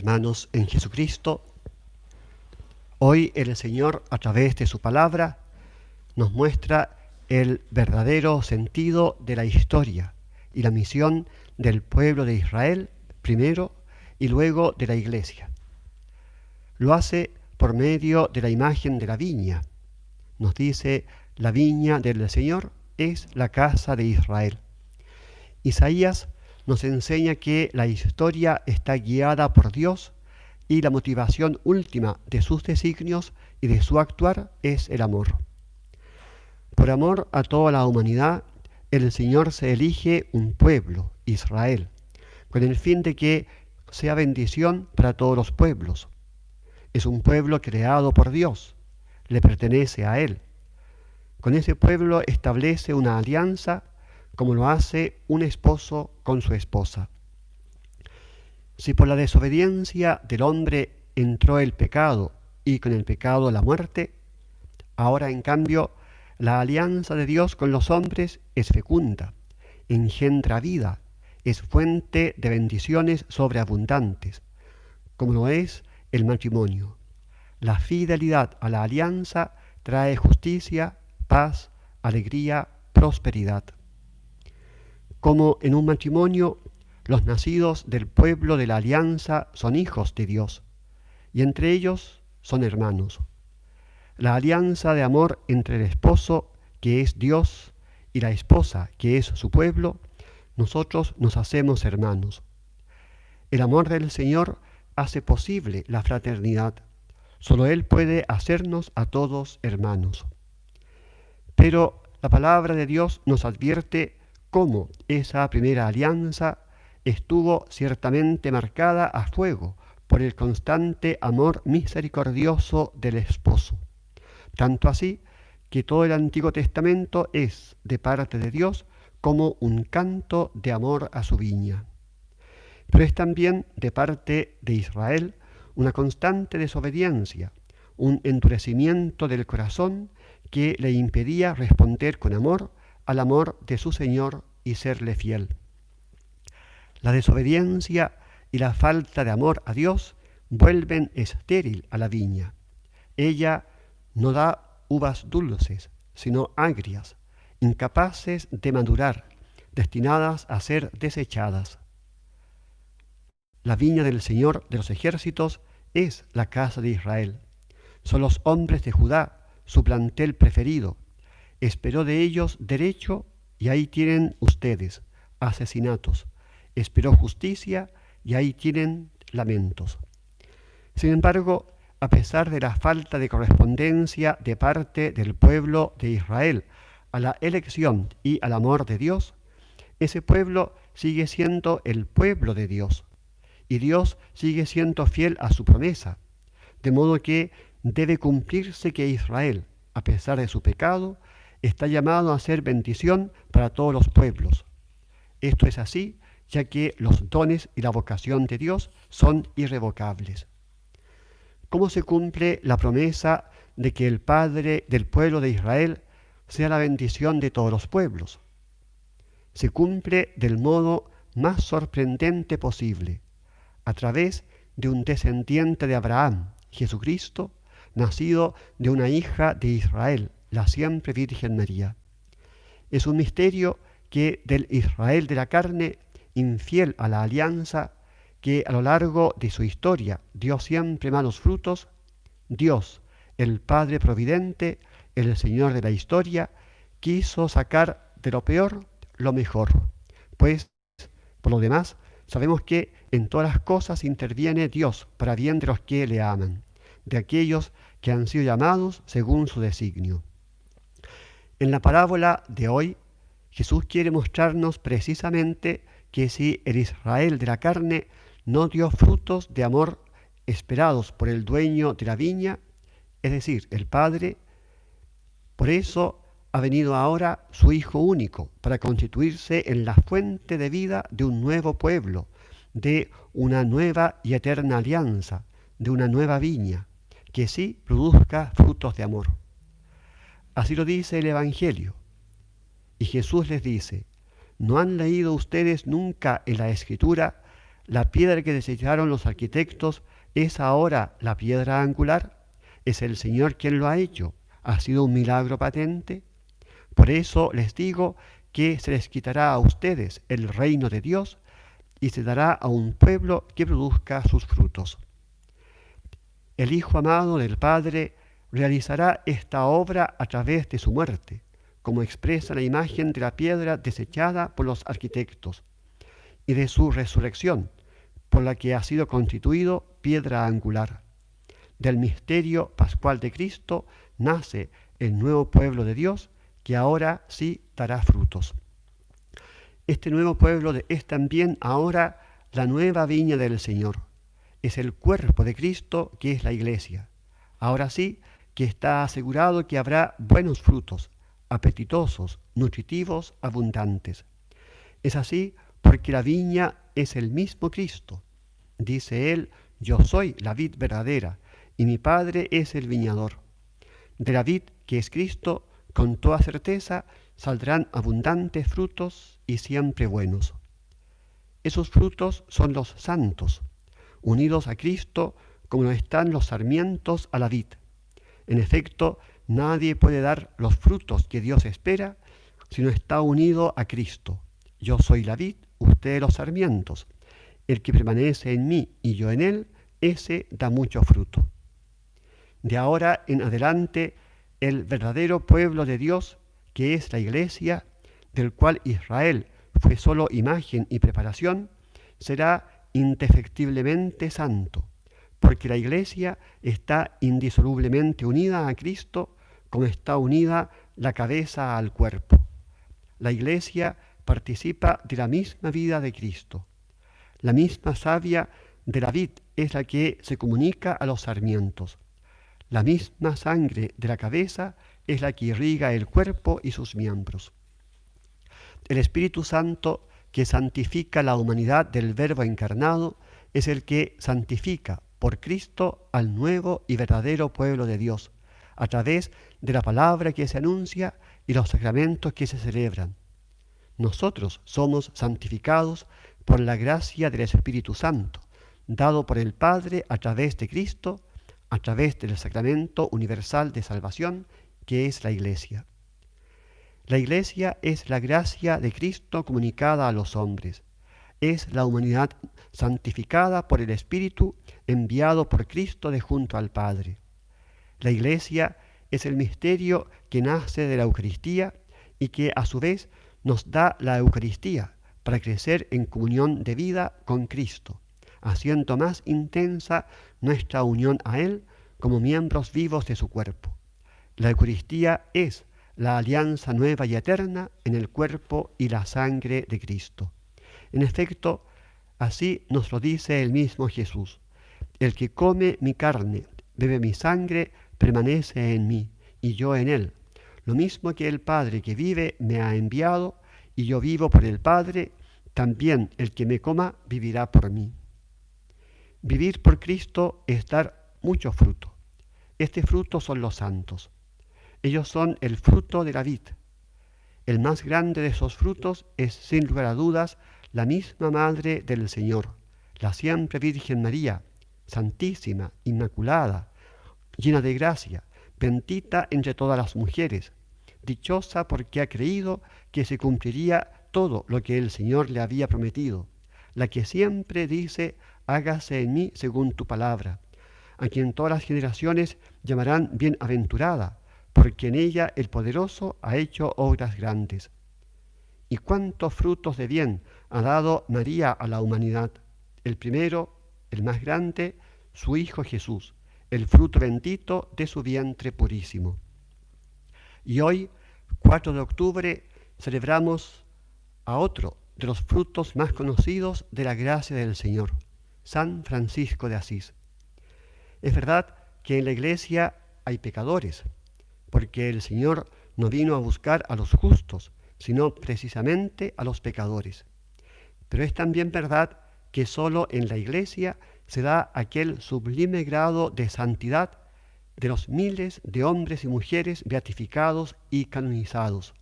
hermanos en Jesucristo, hoy el Señor, a través de su palabra, nos muestra el verdadero sentido de la historia y la misión del pueblo de Israel primero y luego de la Iglesia. Lo hace por medio de la imagen de la viña. Nos dice: la viña del Señor es la casa de Israel. Isaías nos enseña que la historia está guiada por Dios y la motivación última de sus designios y de su actuar es el amor. Por amor a toda la humanidad, el Señor se elige un pueblo, Israel, con el fin de que sea bendición para todos los pueblos. Es un pueblo creado por Dios, le pertenece a Él. Con ese pueblo establece una alianza como lo hace un esposo con su esposa. Si por la desobediencia del hombre entró el pecado y con el pecado la muerte, ahora en cambio la alianza de Dios con los hombres es fecunda, engendra vida, es fuente de bendiciones sobreabundantes, como lo es el matrimonio. La fidelidad a la alianza trae justicia, paz, alegría, prosperidad. Como en un matrimonio, los nacidos del pueblo de la alianza son hijos de Dios, y entre ellos son hermanos. La alianza de amor entre el esposo, que es Dios, y la esposa, que es su pueblo, nosotros nos hacemos hermanos. El amor del Señor hace posible la fraternidad. Solo Él puede hacernos a todos hermanos. Pero la palabra de Dios nos advierte cómo esa primera alianza estuvo ciertamente marcada a fuego por el constante amor misericordioso del esposo. Tanto así que todo el Antiguo Testamento es, de parte de Dios, como un canto de amor a su viña. Pero es también, de parte de Israel, una constante desobediencia, un endurecimiento del corazón que le impedía responder con amor al amor de su Señor y serle fiel. La desobediencia y la falta de amor a Dios vuelven estéril a la viña. Ella no da uvas dulces, sino agrias, incapaces de madurar, destinadas a ser desechadas. La viña del Señor de los ejércitos es la casa de Israel. Son los hombres de Judá, su plantel preferido. Esperó de ellos derecho y ahí tienen ustedes asesinatos. Esperó justicia y ahí tienen lamentos. Sin embargo, a pesar de la falta de correspondencia de parte del pueblo de Israel a la elección y al amor de Dios, ese pueblo sigue siendo el pueblo de Dios, y Dios sigue siendo fiel a su promesa, de modo que debe cumplirse que Israel, a pesar de su pecado, está llamado a ser bendición para todos los pueblos. Esto es así, ya que los dones y la vocación de Dios son irrevocables. ¿Cómo se cumple la promesa de que el Padre del pueblo de Israel sea la bendición de todos los pueblos? Se cumple del modo más sorprendente posible, a través de un descendiente de Abraham, Jesucristo, nacido de una hija de Israel, la siempre Virgen María. Es un misterio que del Israel de la carne, infiel a la alianza, que a lo largo de su historia dio siempre malos frutos, Dios, el Padre Providente, el Señor de la historia, quiso sacar de lo peor lo mejor, pues, por lo demás, sabemos que en todas las cosas interviene Dios para bien de los que le aman, de aquellos que han sido llamados según su designio. En la parábola de hoy, Jesús quiere mostrarnos precisamente que si el Israel de la carne no dio frutos de amor esperados por el dueño de la viña, es decir, el Padre, por eso ha venido ahora su Hijo único, para constituirse en la fuente de vida de un nuevo pueblo, de una nueva y eterna alianza, de una nueva viña, que sí produzca frutos de amor. Así lo dice el Evangelio. Y Jesús les dice: ¿no han leído ustedes nunca en la Escritura La piedra que desecharon los arquitectos es ahora la piedra angular. Es el Señor quien lo ha hecho. Ha sido un milagro patente. Por eso les digo que se les quitará a ustedes el reino de Dios y se dará a un pueblo que produzca sus frutos. El Hijo amado del Padre realizará esta obra a través de su muerte, como expresa la imagen de la piedra desechada por los arquitectos, y de su resurrección, por la que ha sido constituido piedra angular. Del misterio pascual de Cristo nace el nuevo pueblo de Dios, que ahora sí dará frutos. Este nuevo pueblo es también ahora la nueva viña del Señor. Es el cuerpo de Cristo, que es la Iglesia. Ahora sí que está asegurado que habrá buenos frutos, apetitosos, nutritivos, abundantes. Es así porque la viña es el mismo Cristo. Dice él: yo soy la vid verdadera, y mi Padre es el viñador. De la vid, que es Cristo, con toda certeza saldrán abundantes frutos y siempre buenos. Esos frutos son los santos, unidos a Cristo como lo están los sarmientos a la vid. En efecto, nadie puede dar los frutos que Dios espera si no está unido a Cristo. Yo soy la vid, ustedes los sarmientos. El que permanece en mí y yo en él, ese da mucho fruto. De ahora en adelante, el verdadero pueblo de Dios, que es la Iglesia, del cual Israel fue solo imagen y preparación, será indefectiblemente santo, porque la Iglesia está indisolublemente unida a Cristo, como está unida la cabeza al cuerpo. La Iglesia participa de la misma vida de Cristo. La misma savia de la vid es la que se comunica a los sarmientos. La misma sangre de la cabeza es la que irriga el cuerpo y sus miembros. El Espíritu Santo, que santifica la humanidad del Verbo encarnado, es el que santifica por Cristo al nuevo y verdadero pueblo de Dios, a través de la palabra que se anuncia y los sacramentos que se celebran. Nosotros somos santificados por la gracia del Espíritu Santo, dado por el Padre a través de Cristo, a través del sacramento universal de salvación, que es la Iglesia. La Iglesia es la gracia de Cristo comunicada a los hombres. Es la humanidad santificada por el Espíritu enviado por Cristo de junto al Padre. La Iglesia es el misterio que nace de la Eucaristía y que a su vez nos da la Eucaristía para crecer en comunión de vida con Cristo, haciendo más intensa nuestra unión a Él como miembros vivos de su cuerpo. La Eucaristía es la alianza nueva y eterna en el cuerpo y la sangre de Cristo. En efecto, así nos lo dice el mismo Jesús: el que come mi carne, bebe mi sangre, permanece en mí, y yo en él. Lo mismo que el Padre que vive me ha enviado, y yo vivo por el Padre, también el que me coma vivirá por mí. Vivir por Cristo es dar mucho fruto. Este fruto son los santos. Ellos son el fruto de la vid. El más grande de esos frutos es, sin lugar a dudas, la misma Madre del Señor, la siempre Virgen María, santísima, inmaculada, llena de gracia, bendita entre todas las mujeres, dichosa porque ha creído que se cumpliría todo lo que el Señor le había prometido, la que siempre dice: hágase en mí según tu palabra, a quien todas las generaciones llamarán bienaventurada, porque en ella el Poderoso ha hecho obras grandes. ¿Y cuántos frutos de bien ha dado María a la humanidad? El primero, el más grande, su Hijo Jesús, el fruto bendito de su vientre purísimo. Y hoy, 4 de octubre, celebramos a otro de los frutos más conocidos de la gracia del Señor, San Francisco de Asís. Es verdad que en la Iglesia hay pecadores, porque el Señor no vino a buscar a los justos, sino precisamente a los pecadores. Pero es también verdad que solo en la Iglesia se da aquel sublime grado de santidad de los miles de hombres y mujeres beatificados y canonizados,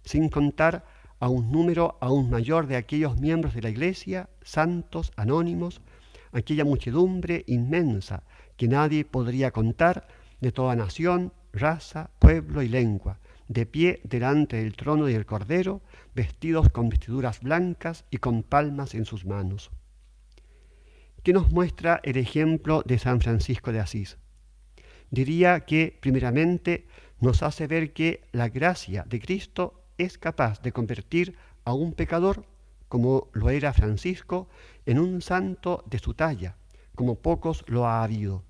sin contar a un número aún mayor de aquellos miembros de la Iglesia, santos, anónimos, aquella muchedumbre inmensa que nadie podría contar, de toda nación, raza, pueblo y lengua, de pie delante del trono del Cordero, vestidos con vestiduras blancas y con palmas en sus manos. ¿Qué nos muestra el ejemplo de San Francisco de Asís? Diría que, primeramente, nos hace ver que la gracia de Cristo es capaz de convertir a un pecador, como lo era Francisco, en un santo de su talla, como pocos lo ha habido.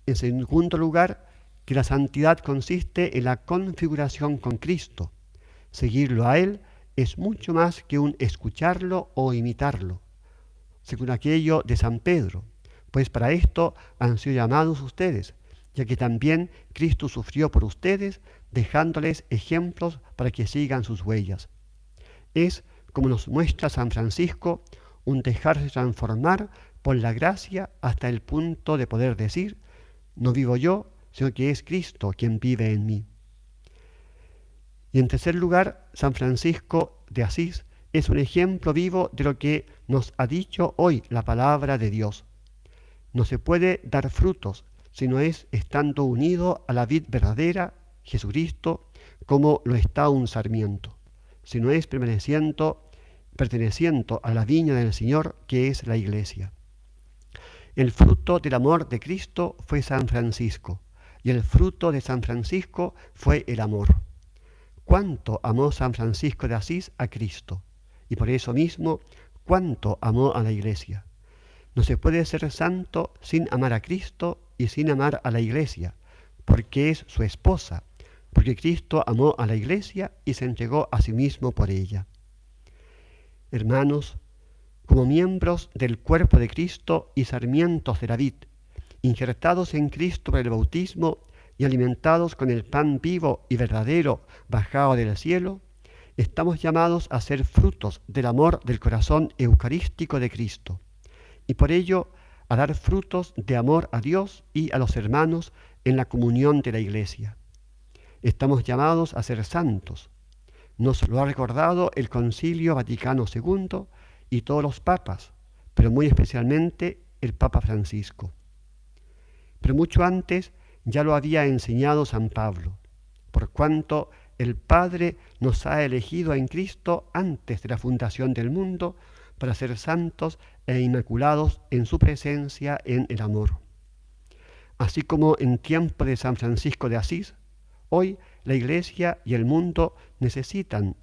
En segundo lugar, que la santidad consiste en la configuración con Cristo. Seguirlo a Él es mucho más que un escucharlo o imitarlo, según aquello de San Pedro, pues para esto han sido llamados ustedes, ya que también Cristo sufrió por ustedes, dejándoles ejemplos para que sigan sus huellas. Es, como nos muestra San Francisco, un dejarse transformar por la gracia hasta el punto de poder decir: no vivo yo, sino que es Cristo quien vive en mí. Y en tercer lugar, San Francisco de Asís es un ejemplo vivo de lo que nos ha dicho hoy la palabra de Dios. No se puede dar frutos si no es estando unido a la vid verdadera, Jesucristo, como lo está un sarmiento, si no es perteneciendo a la viña del Señor, que es la Iglesia. El fruto del amor de Cristo fue San Francisco, y el fruto de San Francisco fue el amor. ¿Cuánto amó San Francisco de Asís a Cristo? Y por eso mismo, ¿cuánto amó a la Iglesia? No se puede ser santo sin amar a Cristo y sin amar a la Iglesia, porque es su esposa, porque Cristo amó a la Iglesia y se entregó a sí mismo por ella. Hermanos, como miembros del cuerpo de Cristo y sarmientos de la vid, injertados en Cristo por el bautismo y alimentados con el pan vivo y verdadero bajado del cielo, estamos llamados a ser frutos del amor del corazón eucarístico de Cristo, y por ello a dar frutos de amor a Dios y a los hermanos en la comunión de la Iglesia. Estamos llamados a ser santos. Nos lo ha recordado el Concilio Vaticano II y todos los papas, pero muy especialmente el Papa Francisco. Pero mucho antes ya lo había enseñado San Pablo, por cuanto el Padre nos ha elegido en Cristo antes de la fundación del mundo para ser santos e inmaculados en su presencia en el amor. Así como en tiempo de San Francisco de Asís, hoy la Iglesia y el mundo necesitan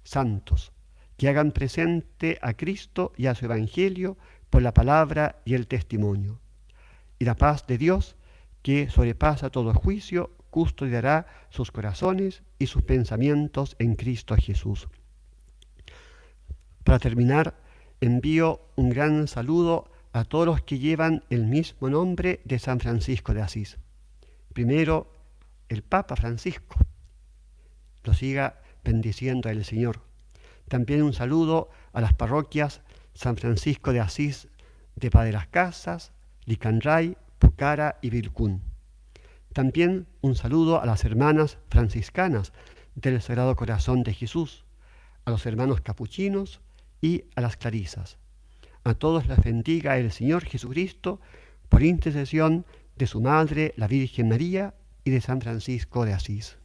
santos que hagan presente a Cristo y a su Evangelio por la palabra y el testimonio. Y la paz de Dios, que sobrepasa todo juicio, custodiará sus corazones y sus pensamientos en Cristo Jesús. Para terminar, envío un gran saludo a todos los que llevan el mismo nombre de San Francisco de Asís. Primero, el Papa Francisco. Lo siga bendiciendo el Señor. También un saludo a las parroquias San Francisco de Asís de Padre Las Casas, Licanray, Pucara y Vilcún. También un saludo a las hermanas franciscanas del Sagrado Corazón de Jesús, a los hermanos capuchinos y a las clarisas. A todos les bendiga el Señor Jesucristo por intercesión de su Madre, la Virgen María, y de San Francisco de Asís.